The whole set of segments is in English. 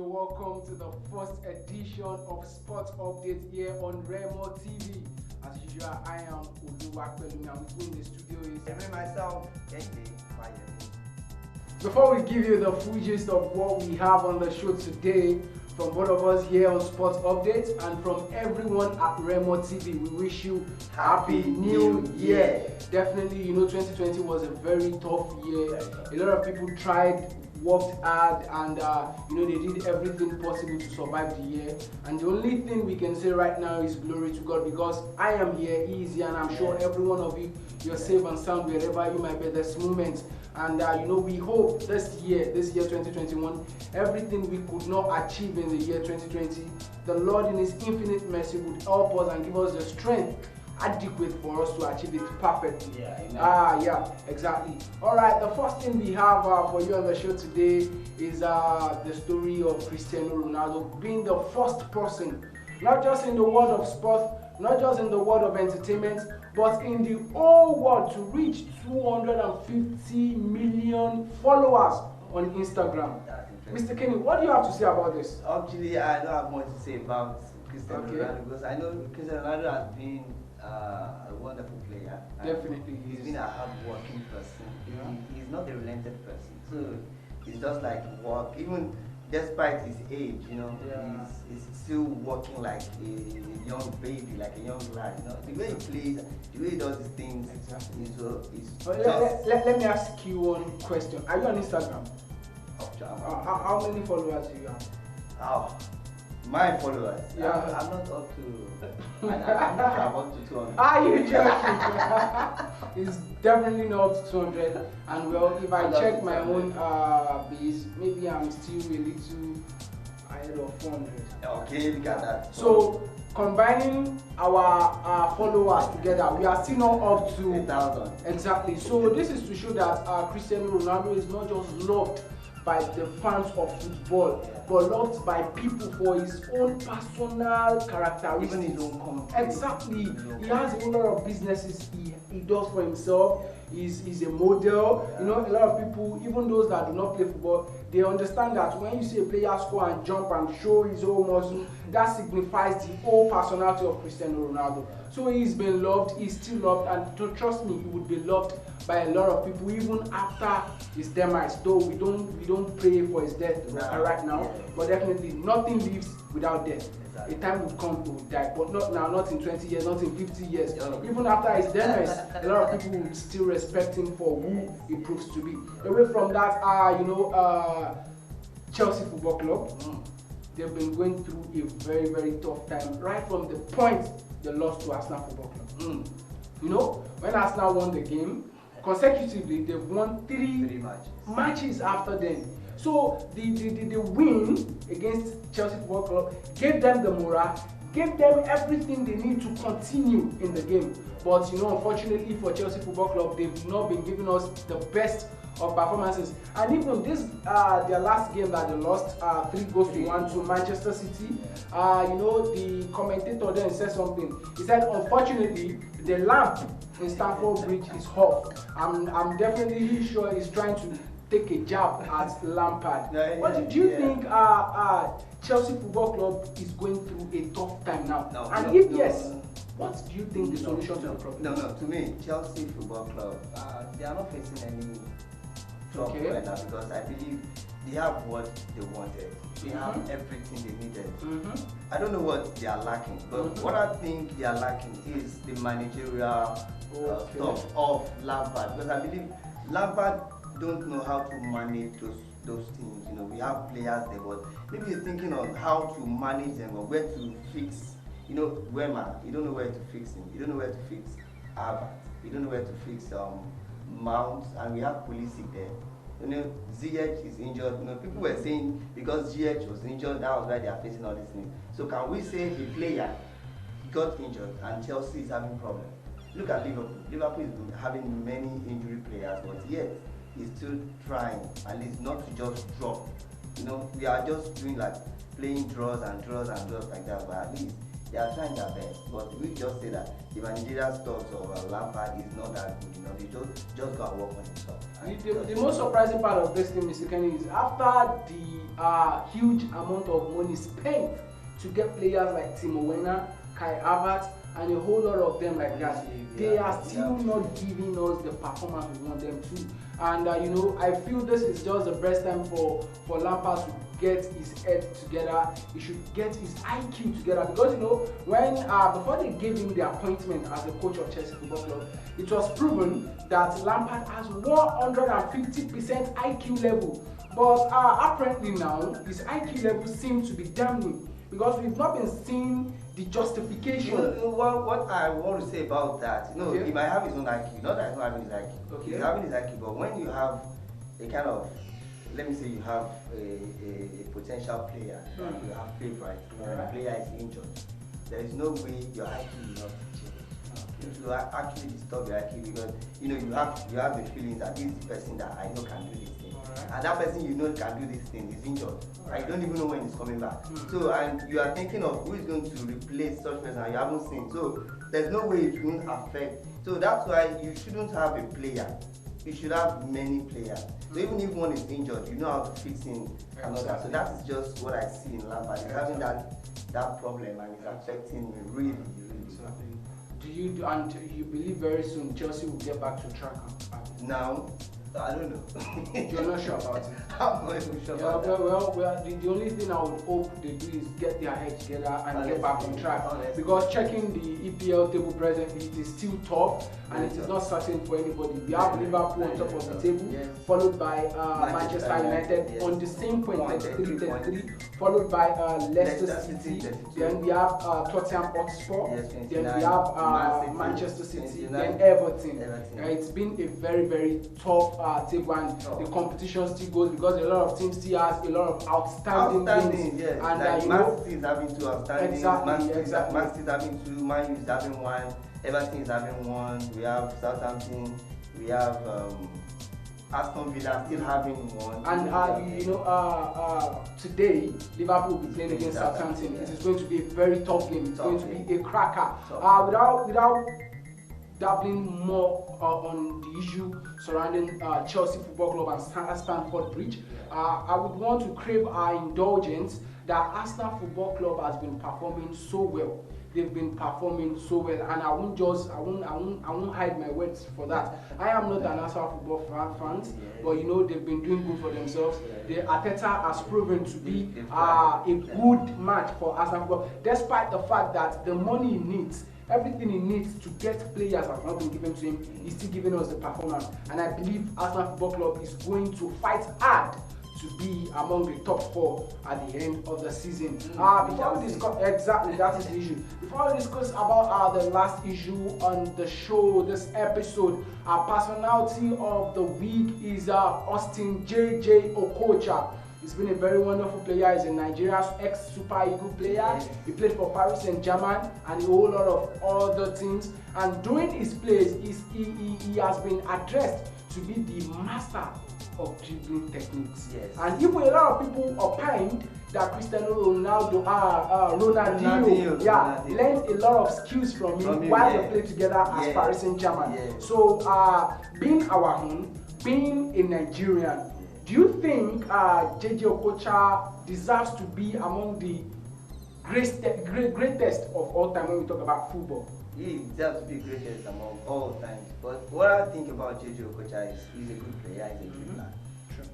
Welcome to the first edition of Sports Updates here on Remo TV. As usual, I am Oluwapelumi, and with me in the studio is myself, Before we give you the full gist of what we have on the show today, from both of us here on Sports Updates and from everyone at Remo TV, we wish you Happy New Year. Definitely, 2020 was a very tough year. A lot of people tried, worked hard, and they did everything possible to survive the year. And the only thing we can say right now is glory to God, because I am here, he is here, and I'm sure every one of you, you're safe and sound wherever you might be this moment. And we hope this year 2021, everything we could not achieve in the year 2020, the Lord in His infinite mercy would help us and give us the strength adequate for us to achieve it perfectly. Yeah, exactly. All right, the first thing we have for you on the show today is the story of Cristiano Ronaldo being the first person, not just in the world of sport, not just in the world of entertainment, but in the whole world to reach 250 million followers on Instagram. Mr. Kenny, what do you have to say about this? Actually, I don't have much to say about Cristiano Ronaldo, because I know Cristiano Ronaldo has been a wonderful player. Definitely. He's been a hard-working person. Yeah. He's not a relented person. So it's just like work. Even despite his age, he's still working like a young baby, like a young lad. The way he plays, the way he does his things, exactly. Let me ask you one question. Are you on Instagram? How many followers do you have? My followers? Yeah. I'm not up to. I'm not up to 200. Are you joking? It's definitely not up to 200. And well, if I check my own base, maybe I'm still a little ahead of 400. Okay, look at that. So combining our followers together, we are still not up to 1,000. Exactly. So this is to show that Cristiano Ronaldo is not just loved by the fans of football, but loved by people for his own personal characteristics. Even his own company. Exactly. He has a whole lot of businesses he does for himself. He's a model. A lot of people, even those that do not play football, they understand that when you see a player score and jump and show his whole muscle, that signifies the whole personality of Cristiano Ronaldo. So he's been loved, he's still loved, and trust me, he would be loved by a lot of people even after his demise. Though we don't pray for his death right now, but definitely nothing lives without death. A time will come he will die, but not now, not in 20 years, not in 50 years. Even after his demise, a lot of people will still respect him for who he proves to be. Away from that, Chelsea Football Club, they've been going through a very, very tough time right from the point they lost to Arsenal Football Club. When Arsenal won the game, consecutively they've won three matches after them. So the win against Chelsea Football Club gave them the morale, gave them everything they need to continue in the game. But unfortunately for Chelsea Football Club, they've not been giving us the best of performances. And even this their last game that they lost 3-1 to Manchester City, the commentator then said something. He said, unfortunately, the lamp in Stamford Bridge is off. I'm definitely sure he's trying to take a jab at Lampard. What do you think Chelsea Football Club is going through a tough time now? Yes, what do you think the solution to the problem? No, to me, Chelsea Football Club, they are not facing any trouble right now, because I believe they have what they wanted. They have everything they needed. I don't know what they are lacking, but what I think they are lacking is the managerial stuff of Lampard, because I believe Lampard don't know how to manage those things. You know, we have players there, but maybe he's thinking of how to manage them or where to fix. You know, Wema, you don't know where to fix him. You don't know where to fix Albert. You don't know where to fix Mount, and we have Pulisic there. You know, Ziyech is injured. You know, people were saying because Ziyech was injured, that was why they are facing all these things. So can we say a player got injured and Chelsea is having problems? Look at Liverpool. Liverpool is having many injury players, but yet he's still trying, at least not to just drop. You know, we are just doing like playing draws and draws and draws like that, but at least they are trying their best. But we just say that the managerial stuff of Lampard is not that good. You know, they just go and work on himself. The most surprising part of this thing, Mr. Kenny, is after the huge amount of money spent to get players like Timo Werner, Kai Havertz, and a whole lot of them like that, they are still not giving us the performance we want them to. And you know, I feel this is just the best time for Lampard to get his head together. He should get his IQ together, because you know, when before they gave him the appointment as the coach of Chelsea Football Club, it was proven that Lampard has 150% IQ level. But apparently now his IQ level seems to be damning, because we've not been seeing the justification. What I want to say about that, you know, okay, he might have his own IQ, not that he's not having his IQ. Okay. He's having his IQ, but when you have a kind of, let me say you have a potential player that you have favorite, and the player is injured, there is no way your IQ will not change. It will actually disturb your IQ, because you know you have the feeling that this is the person that I know can do this thing. And that person you know can do this thing is injured. I don't even know when he's coming back. So, and you are thinking of who is going to replace such person and you haven't seen. So there's no way it won't affect. So that's why you shouldn't have a player. You should have many players. So even if one is injured, you know how to fix him another. So that is just what I see in Lampard. He's having that problem and it's affecting me really. Do you believe very soon Chelsea will get back to track? Now, I don't know. You're not sure about it? I'm not even sure about that. Well, the only thing I would hope they do is get their head together and get back on track. Because checking the EPL table presently, it is still tough and it is not certain for anybody. We have Liverpool on top of the table, followed by Manchester United on the same point, 33, followed by Leicester City. Then we have Tottenham Hotspur. Then we have Manchester City. Then Everton. It's been a very, very tough table, and the competition still goes, because a lot of teams still has a lot of outstanding things. Yes. And like Man City is having two outstanding. Exactly. Man City is having two. Man U is having one. Everton is having one. We have Southampton. We have Aston Villa still having one. And today Liverpool will be playing against Southampton. It is going to be a very tough game. It's going to be a cracker. Without dabbling more on the issue surrounding Chelsea Football Club and Stamford Bridge, I would want to crave our indulgence that Arsenal Football Club has been performing so well. They've been performing so well, and I won't hide my words for that. I am not an Arsenal football fan, but you know, they've been doing good for themselves. The Arteta has proven to be a good match for Arsenal football, despite the fact that the money he needs, everything he needs to get players has not been given to him. He's still giving us the performance, and I believe Arsenal Football Club is going to fight hard to be among the top 4 at the end of the season. Before we discuss, exactly, that is the issue. Before we discuss about the last issue on the show, this episode, our personality of the week is Austin JJ Okocha. He's been a very wonderful player. He's a Nigeria's ex-Super Eagle player. He played for Paris Saint-Germain and a whole lot of other teams. And during his plays, he has been addressed to be the master of dribbling techniques. Yes. And even a lot of people opined that Cristiano Ronaldo, Ronaldinho, learned a lot of skills from him while they played together as Paris Saint-Germain. So, being our own, being a Nigerian, do you think JJ Okocha deserves to be among the greatest of all time when we talk about football? He deserves to be greatest among all times. But what I think about JJ Okocha is he's a good player, he's a dribbler.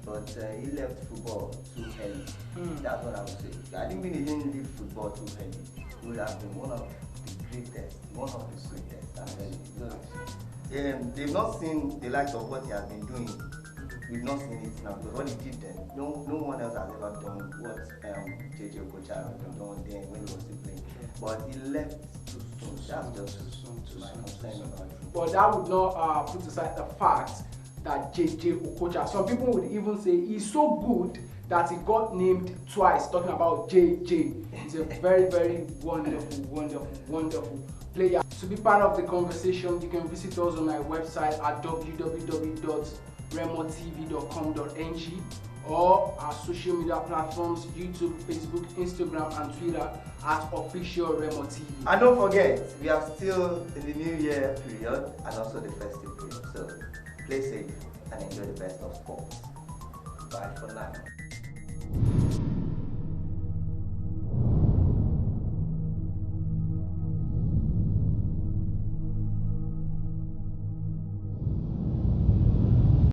But he left football too early. That's what I would say. I think when he didn't leave football too early, he would have been one of the greatest. I'm telling you. they've not seen the likes of what he has been doing. We've not seen it now because what he did then, no one else has ever done what JJ Okocha has done then when he was still playing. But he left too soon. That's just too my concern about it. But that would not put aside the fact that JJ Okocha, some people would even say he's so good that he got named twice, talking about JJ. He's a very, very wonderful player. To be part of the conversation, you can visit us on our website at www.remotv.com.ng or our social media platforms, YouTube, Facebook, Instagram, and Twitter at official Remo TV. And don't forget, we are still in the New Year period and also the festive period. So play safe and enjoy the best of sports. Bye for now.